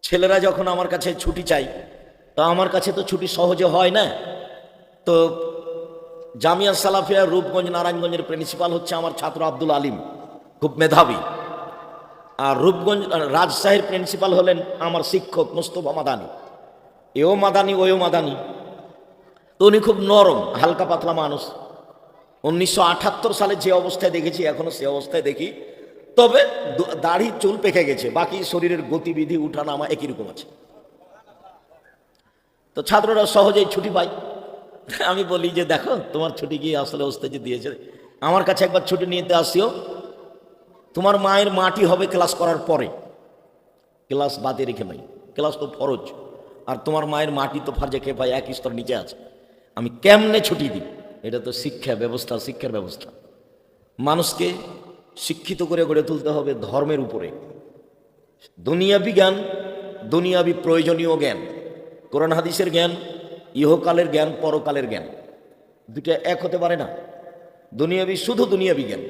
ছেলেরা যখন আমার কাছে ছুটি চাই, তো আমার কাছে তো ছুটি সহজে হয় না। তো জামিয়া সালাফিয়া রূপগঞ্জ নারায়ণগঞ্জের প্রিন্সিপাল হচ্ছে আমার ছাত্র আব্দুল আলিম, খুব মেধাবী। আর রূপগঞ্জ রাজশাহীর প্রিন্সিপাল হলেন আমার শিক্ষক মোস্তফা মাদানি, এও মাদানি ওও মাদানি। তো উনি খুব নরম হালকা পাতলা মানুষ। 1978 সালে যে অবস্থায় দেখেছি এখনো সে অবস্থায় দেখি, তবে দাড়ি চুল পেকে গেছে, বাকি শরীরের গতিবিধি উঠানামা একই রকম আছে। তো ছাত্ররা সহজেই ছুটি পায়। আমি বলি যে দেখো তোমার ছুটি গিয়ে আসলে ওস্তাদ দিয়েছে, আমার কাছে একবার ছুটি নিতে আসিও। তোমার মায়ের মাটি হবে ক্লাস করার পরে, ক্লাস বাদে রেখে নাই, ক্লাস তো ফরজ, আর তোমার মায়ের মাটি তো ফার্জে খেপায় এক স্তর নিচে আছে। আমি কেমনে ছুটি দিই? এটা তো শিক্ষা ব্যবস্থা, শিক্ষার ব্যবস্থা। মানুষকে শিক্ষিত করে গড়ে তুলতে হবে ধর্মের উপরে। দুনিয়াবি জ্ঞান, দুনিয়াবি প্রয়োজনীয় জ্ঞান, কোরআন হাদিসের জ্ঞান, ইহকালের জ্ঞান, পরকালের জ্ঞান, দুটো এক হতে পারে না। দুনিয়াবি শুধু দুনিয়াবি জ্ঞান।